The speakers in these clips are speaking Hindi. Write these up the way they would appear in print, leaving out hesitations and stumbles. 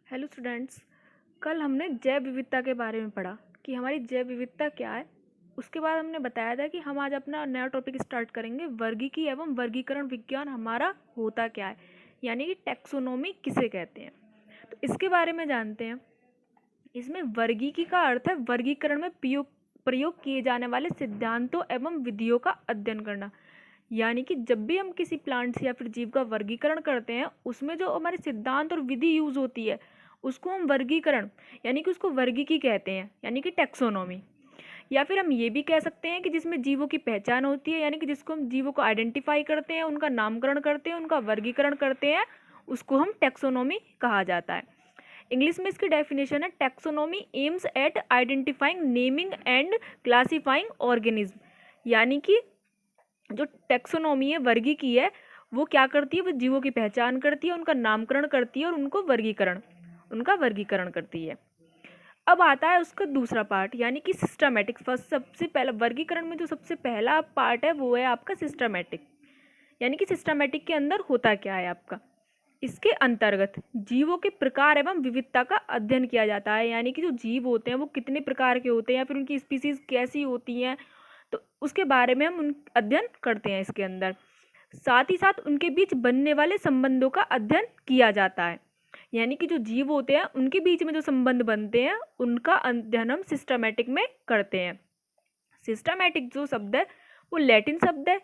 Hello students. कल हमने जैव विविधता के बारे में पढ़ा कि हमारी जैव विविधता क्या है। उसके बाद हमने बताया था कि हम आज अपना नया टॉपिक स्टार्ट करेंगे, वर्गीकी एवं वर्गीकरण विज्ञान हमारा होता क्या है, यानी कि टैक्सोनॉमी किसे कहते हैं। तो इसके बारे में जानते हैं। इसमें वर्गीकी का अर्थ है वर्गीकरण में प्रयोग किए जाने वाले सिद्धांतों एवं विधियों का अध्ययन करना। यानी कि जब भी हम किसी प्लांट या फिर जीव का वर्गीकरण करते हैं, उसमें जो हमारे सिद्धांत और विधि यूज होती है उसको हम वर्गीकरण यानी कि उसको वर्गीकी कहते हैं, यानी कि टैक्सोनॉमी। या फिर हम ये भी कह सकते हैं कि जिसमें जीवों की पहचान होती है, यानी कि जिसको हम जीवों को आइडेंटिफाई करते हैं, उनका नामकरण करते हैं, उनका वर्गीकरण करते हैं, उसको हम टैक्सोनॉमी कहा जाता है। इंग्लिश में इसकी डेफिनेशन है, taxonomy aims at identifying, naming and classifying organism. यानी कि जो टैक्सोनॉमी है, वर्गीकी है, वो क्या करती है, वो जीवों की पहचान करती है, उनका नामकरण करती है और उनका वर्गीकरण करती है। अब आता है उसका दूसरा पार्ट, यानी कि सिस्टमैटिक। फर्स्ट सबसे पहला वर्गीकरण में जो सबसे पहला पार्ट है वो है आपका सिस्टमैटिक। यानी कि सिस्टमैटिक के अंदर होता क्या है आपका। इसके अंतर्गत जीवों के प्रकार एवं विविधता का अध्ययन किया जाता है। यानी कि जो जीव होते हैं वो कितने प्रकार के होते हैं या फिर उनकी स्पीसीज कैसी होती हैं, तो उसके बारे में हम अध्ययन करते हैं इसके अंदर। साथ ही साथ उनके बीच बनने वाले संबंधों का अध्ययन किया जाता है। यानी कि जो जीव होते हैं उनके बीच में जो संबंध बनते हैं उनका अध्ययन हम सिस्टमैटिक में करते हैं। सिस्टमैटिक जो शब्द है वो लैटिन शब्द है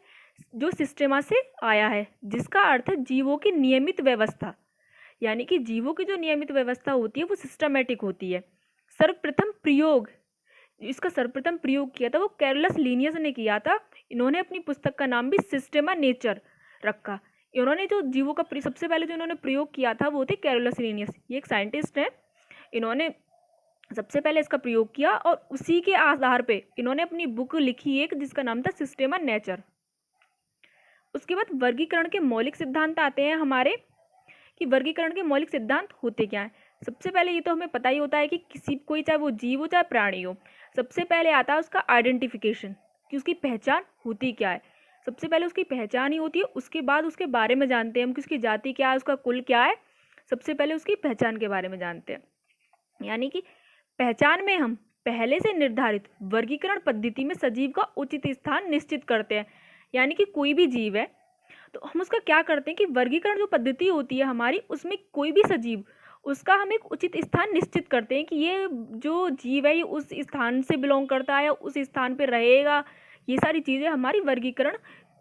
जो सिस्टेमा से आया है, जिसका अर्थ है जीवों की नियमित व्यवस्था। यानी कि जीवों की जो नियमित व्यवस्था होती है वो सिस्टमैटिक होती है। इसका सर्वप्रथम प्रयोग किया था वो कैरोलस लीनियस ने किया था। इन्होंने अपनी पुस्तक का नाम भी सिस्टेमा नेचर रखा। इन्होंने जो जीवों का सबसे पहले जो इन्होंने प्रयोग किया था वो थे कैरोलस लीनियस। ये एक साइंटिस्ट हैं। इन्होंने सबसे पहले इसका प्रयोग किया और उसी के आधार पे इन्होंने अपनी बुक लिखी एक, जिसका नाम था सिस्टेमा नेचर। उसके बाद वर्गीकरण के मौलिक सिद्धांत आते हैं हमारे, कि वर्गीकरण के मौलिक सिद्धांत होते क्या हैं। सबसे पहले ये तो हमें पता ही होता है कि कोई चाहे वो जीव हो चाहे प्राणी हो, सबसे पहले आता है उसका आइडेंटिफिकेशन, कि उसकी पहचान होती क्या है। सबसे पहले उसकी पहचान ही होती है, उसके बाद उसके बारे में जानते हैं हम कि उसकी जाति क्या है, उसका कुल क्या है। सबसे पहले उसकी पहचान के बारे में जानते हैं। यानी कि पहचान में हम पहले से निर्धारित वर्गीकरण पद्धति में सजीव का उचित स्थान निश्चित करते हैं। यानी कि कोई भी जीव है तो हम उसका क्या करते हैं कि वर्गीकरण जो पद्धति होती है हमारी, उसमें कोई भी सजीव, उसका हम एक उचित स्थान निश्चित करते हैं कि ये जो जीव है ये उस स्थान से बिलोंग करता है, उस स्थान पे रहेगा। ये सारी चीज़ें हमारी वर्गीकरण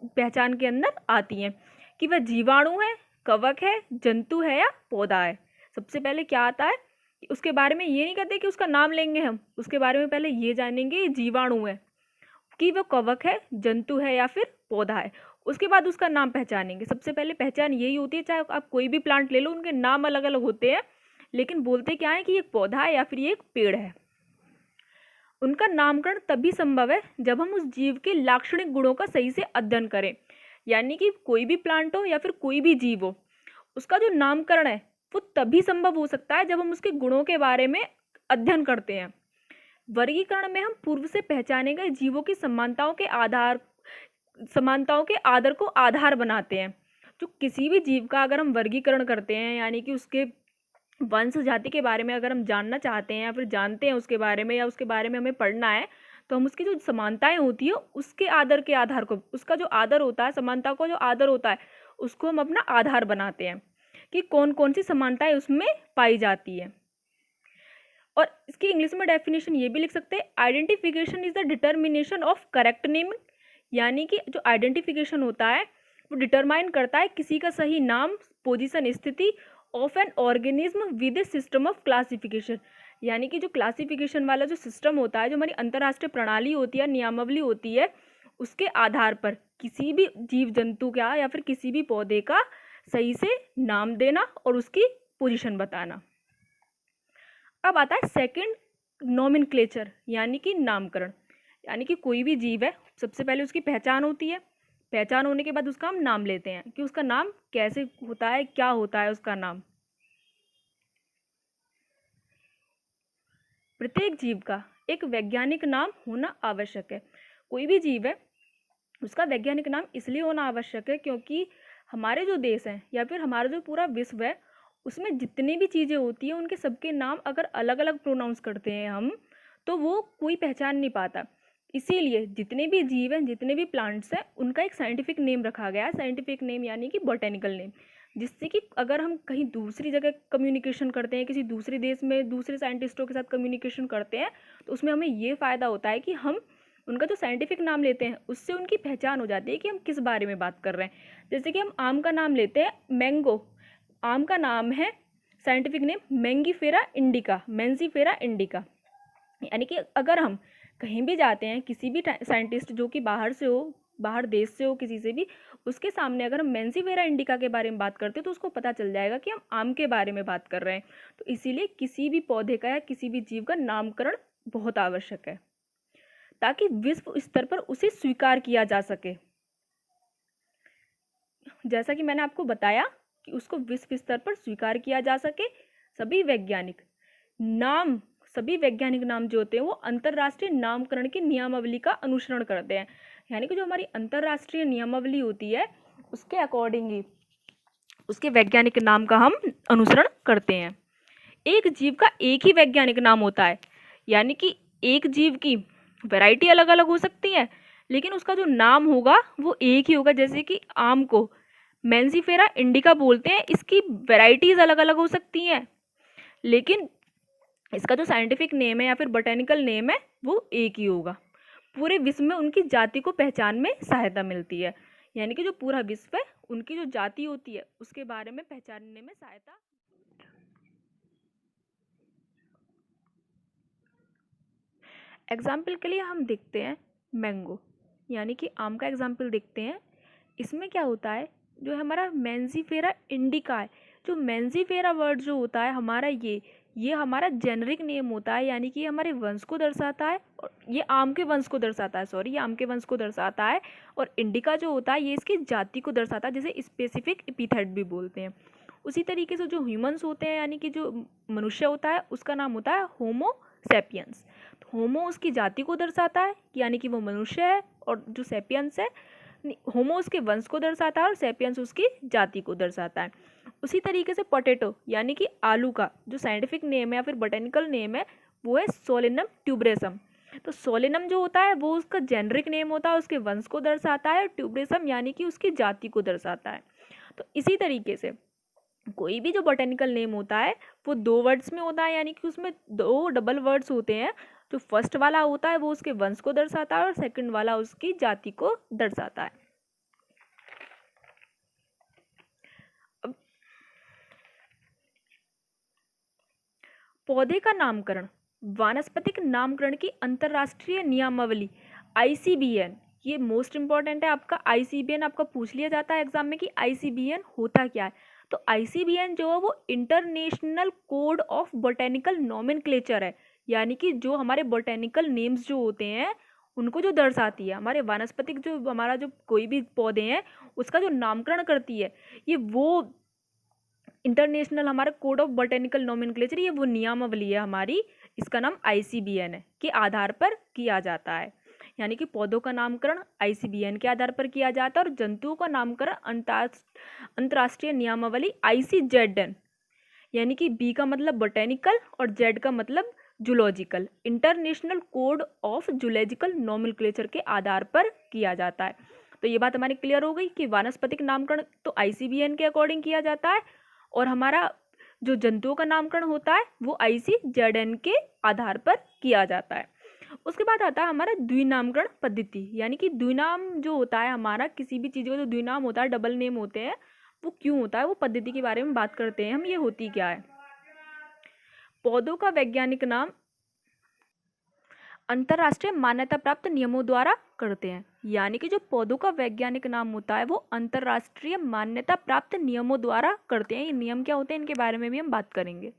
पहचान के अंदर आती हैं, कि वह जीवाणु है, कवक है, जंतु है या पौधा है। सबसे पहले क्या आता है कि उसके बारे में ये नहीं कहते कि उसका नाम लेंगे हम, उसके बारे में पहले ये जानेंगे ये जीवाणु है, कि वह कवक है, जंतु है या फिर पौधा है। उसके बाद उसका नाम पहचानेंगे। सबसे पहले पहचान यही होती है, चाहे आप कोई भी प्लांट ले लो, उनके नाम अलग अलग होते हैं, लेकिन बोलते क्या है कि ये पौधा है या फिर ये एक पेड़ है। उनका नामकरण तभी संभव है जब हम उस जीव के लाक्षणिक गुणों का सही से अध्ययन करें। यानी कि कोई भी प्लांट हो या फिर कोई भी जीव हो, उसका जो नामकरण है वो तभी संभव हो सकता है जब हम उसके गुणों के बारे में अध्ययन करते हैं। वर्गीकरण में हम पूर्व से पहचाने गए जीवों की समानताओं के आदर को आधार बनाते हैं। जो किसी भी जीव का अगर हम वर्गीकरण करते हैं, यानी कि उसके वंश जाति के बारे में अगर हम जानना चाहते हैं या फिर जानते हैं उसके बारे में, या उसके बारे में हमें पढ़ना है, तो हम उसकी जो समानताएं होती है उसके आदर के आधार को, उसका जो आदर होता है, समानता को जो आदर होता है, उसको हम अपना आधार बनाते हैं कि कौन कौन सी समानताएं उसमें पाई जाती है। और इसकी इंग्लिश में डेफिनेशन ये भी लिख सकते हैं, identification is the determination of correct name. यानी कि जो आइडेंटिफिकेशन होता है वो डिटरमाइन करता है किसी का सही नाम, पोजीशन, स्थिति of an organism with A system of classification. यानी कि जो क्लासिफिकेशन वाला जो सिस्टम होता है, जो हमारी अंतर्राष्ट्रीय प्रणाली होती है, नियमावली होती है, उसके आधार पर किसी भी जीव जंतु का या फिर किसी भी पौधे का सही से नाम देना और उसकी पोजीशन बताना। अब आता है सेकंड, नोमेनक्लेचर, यानी कि नामकरण। यानी कि कोई भी जीव है, सबसे पहले उसकी पहचान होती है, पहचान होने के बाद उसका हम नाम लेते हैं कि उसका नाम कैसे होता है, क्या होता है उसका नाम। प्रत्येक जीव का एक वैज्ञानिक नाम होना आवश्यक है। कोई भी जीव है उसका वैज्ञानिक नाम इसलिए होना आवश्यक है क्योंकि हमारे जो देश हैं या फिर हमारा जो पूरा विश्व है उसमें जितने भी चीज़ें होती हैं उनके सबके नाम अगर अलग अलग प्रोनाउंस करते हैं हम, तो वो कोई पहचान नहीं पाता। इसीलिए जितने भी जीव हैं, जितने भी प्लांट्स हैं, उनका एक साइंटिफिक नेम रखा गया है। साइंटिफिक नेम यानी कि बॉटेनिकल नेम, जिससे कि अगर हम कहीं दूसरी जगह कम्युनिकेशन करते हैं, किसी दूसरे देश में दूसरे साइंटिस्टों के साथ कम्युनिकेशन करते हैं, तो उसमें हमें ये फ़ायदा होता है कि हम उनका जो साइंटिफिक नाम लेते हैं उससे उनकी पहचान हो जाती है कि हम किस बारे में बात कर रहे हैं। जैसे कि हम आम का नाम लेते हैं मैंगो, आम का नाम है scientific name Mangifera indica, Mangifera indica. यानी कि अगर हम कहीं भी जाते हैं, किसी भी साइंटिस्ट जो कि बाहर से हो, बाहर देश से हो, किसी से भी, उसके सामने अगर हम मैंजीफेरा इंडिका के बारे में बात करते हैं तो उसको पता चल जाएगा कि हम आम के बारे में बात कर रहे हैं। तो इसीलिए किसी भी पौधे का या किसी भी जीव का नामकरण बहुत आवश्यक है, ताकि विश्व स्तर पर उसे स्वीकार किया जा सके। जैसा कि मैंने आपको बताया कि उसको विश्व स्तर पर स्वीकार किया जा सके। सभी वैज्ञानिक नाम जो होते हैं वो अंतर्राष्ट्रीय नामकरण की नियमावली का अनुसरण करते हैं। यानी कि जो हमारी अंतर्राष्ट्रीय नियमावली होती है उसके अकॉर्डिंग ही उसके वैज्ञानिक नाम का हम अनुसरण करते हैं। एक जीव का एक ही वैज्ञानिक नाम होता है, यानी कि एक जीव की वैरायटी अलग अलग हो सकती है, लेकिन उसका जो नाम होगा वो एक ही होगा। जैसे कि आम को मैंजीफेरा इंडिका बोलते हैं, इसकी वैरायटीज अलग अलग हो सकती हैं, लेकिन इसका जो साइंटिफिक नेम है या फिर बोटेनिकल नेम है वो एक ही होगा। पूरे विश्व में उनकी जाति को पहचान में सहायता मिलती है, यानी कि जो पूरा विश्व है उनकी जो जाति होती है उसके बारे में पहचानने में सहायता। एग्जाम्पल के लिए हम देखते हैं मैंगो, यानी कि आम का एग्जाम्पल देखते हैं। इसमें क्या होता है, जो हमारा मैंजीफेरा इंडिका है, जो मैंजीफेरा वर्ड जो होता है हमारा, ये हमारा जेनरिक नेम होता है, यानी कि ये हमारे वंश को दर्शाता है, और ये आम के वंश को दर्शाता है, ये आम के वंश को दर्शाता है। और इंडिका जो होता है ये इसकी जाति को दर्शाता है, जिसे स्पेसिफिक एपिथेट भी बोलते हैं। उसी तरीके से जो ह्यूमंस होते हैं, यानी कि जो मनुष्य होता है, उसका नाम होता है होमो सेपियंस। होमो उसकी जाति को दर्शाता है, यानी कि वो मनुष्य है, और जो सेपियंस है, होमो उसके वंश को दर्शाता है और सेपियंस उसकी जाति को दर्शाता है। उसी तरीके से पोटैटो यानी कि आलू का जो साइंटिफिक नेम है या फिर बोटेनिकल नेम है वो है सोलेनम ट्यूबरेसम। तो सोलेनम जो होता है वो उसका जेनरिक नेम होता है, उसके वंश को दर्शाता है, और ट्यूबरेसम यानी कि उसकी जाति को दर्शाता है। तो इसी तरीके से कोई भी जो बोटेनिकल नेम होता है वो 2 वर्ड्स में होता है, यानी कि उसमें 2 डबल वर्ड्स होते हैं। जो फर्स्ट वाला होता है वो उसके वंश को दर्शाता है और सेकंड वाला उसकी जाति को दर्शाता है। पौधे का नामकरण, वानस्पतिक नामकरण की अंतर्राष्ट्रीय नियमावली ICBN, ये मोस्ट इंपॉर्टेंट है आपका। ICBN आपका पूछ लिया जाता है एग्जाम में कि ICBN होता क्या है। तो ICBN जो है वो international code of botanical nomenclature है, यानी कि जो हमारे बोटेनिकल नेम्स जो होते हैं उनको जो दर्शाती है, हमारे वानस्पतिक जो हमारा जो कोई भी पौधे हैं उसका जो नामकरण करती है, ये वो इंटरनेशनल हमारा कोड ऑफ बोटेनिकल नोमेनक्लेचर, ये वो नियमावली है हमारी, इसका नाम ICBN है, के आधार पर किया जाता है। यानी कि पौधों का नामकरण ICBN के आधार पर किया जाता है, और जंतुओं का नामकरण अंतर्राष्ट्रीय नियमावली ICZN, यानी कि B का मतलब बोटेनिकल और Z का मतलब zoological, international code of zoological nomenclature के आधार पर किया जाता है। तो ये बात हमारी क्लियर हो गई कि वानस्पतिक नामकरण तो ICBN के अकॉर्डिंग किया जाता है, और हमारा जो जंतुओं का नामकरण होता है वो ICZN के आधार पर किया जाता है। उसके बाद आता है हमारा द्विनामकरण पद्धति, यानी कि द्विनाम जो होता है हमारा, किसी भी चीज़ का जो द्विनाम होता है, डबल नेम होते हैं, वो क्यों होता है, वो पद्धति के बारे में बात करते हैं हम, ये होती क्या है। पौधों का वैज्ञानिक नाम अंतर्राष्ट्रीय मान्यता प्राप्त नियमों द्वारा करते हैं, यानी कि जो पौधों का वैज्ञानिक नाम होता है वो अंतर्राष्ट्रीय मान्यता प्राप्त नियमों द्वारा करते हैं। ये नियम क्या होते हैं इनके बारे में भी हम बात करेंगे।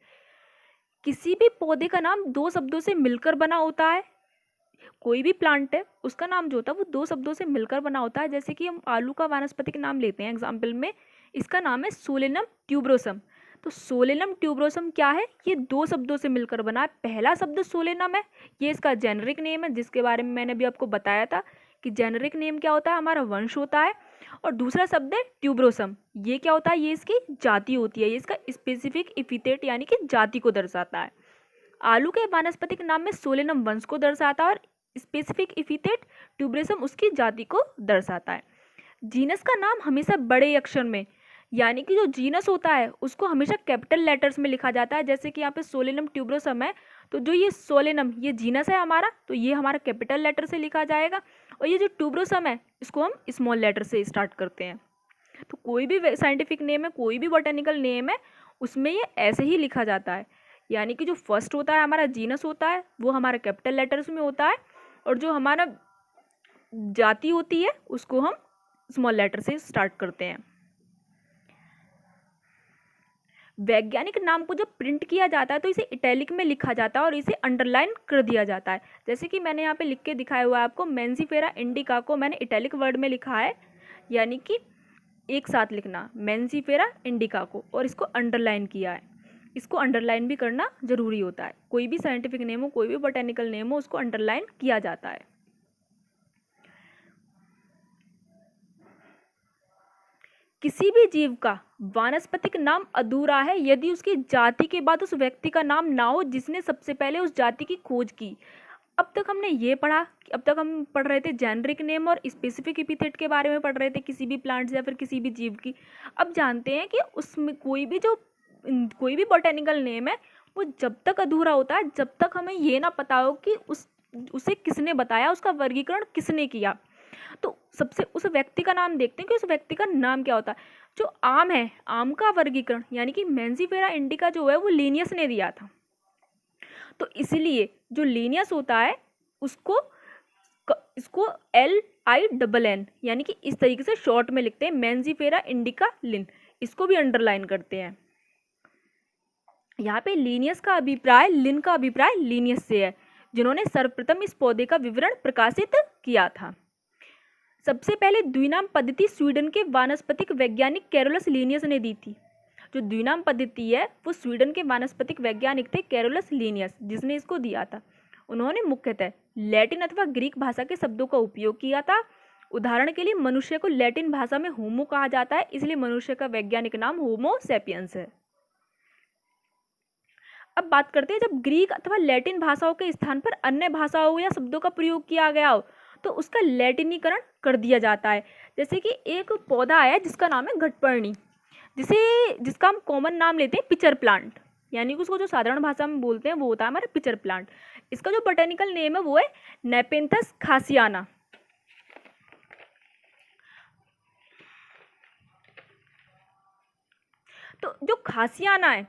किसी भी पौधे का नाम 2 शब्दों से मिलकर बना होता है, कोई भी प्लांट है उसका नाम जो होता है वो 2 शब्दों से मिलकर बना होता है। जैसे कि हम आलू का वानस्पतिक नाम लेते हैं एग्जाम्पल में, इसका नाम है सोलेनम ट्यूबरोसम। तो सोलेनम ट्यूबरोसम क्या है, ये 2 शब्दों से मिलकर बना है। पहला शब्द सोलेनम है, ये इसका जेनरिक नेम है, जिसके बारे में मैंने अभी आपको बताया था कि जेनरिक नेम क्या होता है, हमारा वंश होता है। और दूसरा शब्द है ट्यूबरोसम। ये क्या होता है, ये इसकी जाति होती है, ये इसका स्पेसिफिक एपिथेट यानी कि जाति को दर्शाता है। आलू के वानस्पतिक नाम में सोलेनम वंश को दर्शाता है और स्पेसिफिक एपिथेट ट्यूबरोसम उसकी जाति को दर्शाता है। जीनस का नाम हमेशा बड़े अक्षर में यानी कि जो जीनस होता है उसको हमेशा कैपिटल लेटर्स में लिखा जाता है। जैसे कि यहाँ पे सोलेनम ट्यूबरोसम है, तो जो ये सोलेनम ये जीनस है हमारा, तो ये हमारा कैपिटल लेटर से लिखा जाएगा, और ये जो ट्यूबरोसम है इसको हम स्मॉल लेटर से स्टार्ट करते हैं। तो कोई भी साइंटिफिक नेम है, कोई भी बॉटेनिकल नेम है, उसमें ये ऐसे ही लिखा जाता है। यानी कि जो फर्स्ट होता है हमारा जीनस होता है वो हमारा कैपिटल लेटर्स में होता है, और जो हमारा जाति होती है उसको हम स्मॉल लेटर से स्टार्ट करते हैं। वैज्ञानिक नाम को जब प्रिंट किया जाता है तो इसे इटैलिक में लिखा जाता है और इसे अंडरलाइन कर दिया जाता है। जैसे कि मैंने यहाँ पे लिख के दिखाया हुआ है आपको, मेंजीफेरा इंडिका को मैंने इटैलिक वर्ड में लिखा है, यानी कि एक साथ लिखना मेंजीफेरा इंडिका को, और इसको अंडरलाइन किया है। इसको अंडरलाइन भी करना जरूरी होता है। कोई भी साइंटिफिक नेम हो, कोई भी बोटेनिकल नेम हो, उसको अंडरलाइन किया जाता है। किसी भी जीव का वानस्पतिक नाम अधूरा है यदि उसकी जाति के बाद उस व्यक्ति का नाम ना हो जिसने सबसे पहले उस जाति की खोज की। अब तक हमने ये पढ़ा कि अब तक हम पढ़ रहे थे जेनरिक नेम और स्पेसिफिक एपिथेट के बारे में पढ़ रहे थे किसी भी प्लांट्स या फिर किसी भी जीव की। अब जानते हैं कि उसमें कोई भी बोटेनिकल नेम है वो जब तक अधूरा होता है, जब तक हमें ये ना पता हो कि उसे किसने बताया, उसका वर्गीकरण किसने किया। तो सबसे उस व्यक्ति का नाम देखते हैं कि उस व्यक्ति का नाम क्या होता है। जो आम है, आम का वर्गीकरण यानी कि मेंजीफेरा इंडिका जो है वो लिनियस ने दिया था, तो इसलिए जो लिनियस होता है इसको LINN यानी कि इस तरीके से शॉर्ट में लिखते हैं, मेंजीफेरा इंडिका लिन। इसको भी अंडरलाइन करते हैं। यहाँ पे लिनियस का अभिप्राय लिन का अभिप्राय लिनियस से है, जिन्होंने सर्वप्रथम इस पौधे का विवरण प्रकाशित किया था। सबसे पहले द्विनाम पद्धति स्वीडन के वानस्पतिक वैज्ञानिक कैरोलस लिनियस ने दी थी। जो द्विनाम पद्धति है वो स्वीडन के वानस्पतिक वैज्ञानिक थे कैरोलस लिनियस, जिसने इसको दिया था। उन्होंने मुख्यतः लैटिन अथवा ग्रीक भाषा के शब्दों का उपयोग किया था। उदाहरण के लिए मनुष्य को लैटिन भाषा में होमो कहा जाता है, इसलिए मनुष्य का वैज्ञानिक नाम होमो सैपियंस है। अब बात करते हैं, जब ग्रीक अथवा लैटिन भाषाओं के स्थान पर अन्य भाषाओं या शब्दों का प्रयोग किया गया हो तो उसका लैटिनीकरण कर दिया जाता है। जैसे कि एक पौधा है जिसका नाम है घटपर्णी, जिसका हम कॉमन नाम लेते हैं पिचर प्लांट, यानी कि उसको जो साधारण भाषा में बोलते हैं वो होता है हमारा पिचर प्लांट। इसका जो बोटेनिकल नेम है वो है नेपेंथस खासियाना। तो जो खासियाना है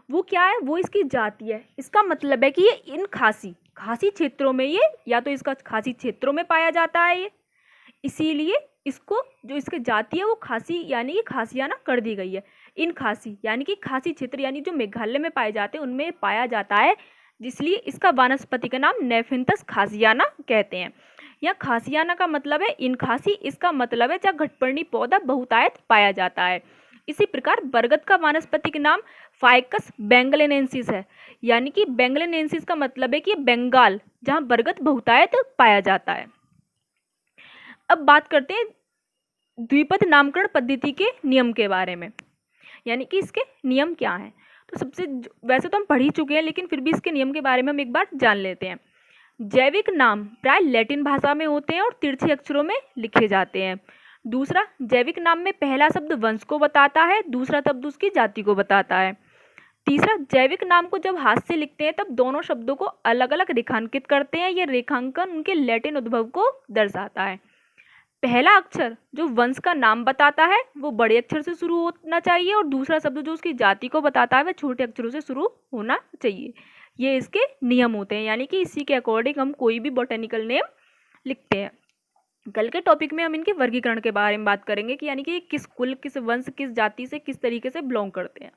वो क्या है, वो इसकी जाति है। इसका मतलब है कि ये इन खासी क्षेत्रों में, ये या तो इसका खासी क्षेत्रों में पाया जाता है ये, इसीलिए इसको जो इसकी जाति है वो खासी यानी कि खासियाना कर दी गई है। इन खासी यानी कि खासी क्षेत्र यानी जो मेघालय में पाए जाते हैं उनमें पाया जाता है, जिसलिए इसका वानस्पति का नाम नेफिंथस खासियाना कहते हैं। या खासियाना का मतलब है इन खासी, इसका मतलब है जहाँ घटपर्णी पौधा बहुतायत पाया जाता है। इसी प्रकार बरगद का वानस्पतिक नाम फाइकस बेंगलेनेंसिस है, यानी कि बेंगलेनेंसिस का मतलब है कि बंगाल जहाँ बरगद बहुतायत पाया जाता है। अब बात करते हैं द्विपद नामकरण पद्धति के नियम के बारे में, यानी कि इसके नियम क्या हैं। तो वैसे तो हम पढ़ ही चुके हैं, लेकिन फिर भी इसके नियम के बारे में हम एक बार जान लेते हैं। जैविक नाम प्राय लैटिन भाषा में होते हैं और तिरछे अक्षरों में लिखे जाते हैं। दूसरा, जैविक नाम में पहला शब्द वंश को बताता है, दूसरा शब्द उसकी जाति को बताता है। तीसरा, जैविक नाम को जब हाथ से लिखते हैं तब दोनों शब्दों को अलग अलग रेखांकित करते हैं। यह रेखांकन उनके लैटिन उद्भव को दर्शाता है। पहला अक्षर जो वंश का नाम बताता है वो बड़े अक्षर से शुरू होना चाहिए, और दूसरा शब्द जो उसकी जाति को बताता है वह छोटे अक्षरों से शुरू होना चाहिए। ये इसके नियम होते हैं, यानी कि इसी के अकॉर्डिंग हम कोई भी बोटेनिकल नेम लिखते हैं। कल के टॉपिक में हम इनके वर्गीकरण के बारे में बात करेंगे कि यानी कि किस कुल, किस वंश, किस जाति से किस तरीके से बिलोंग करते हैं।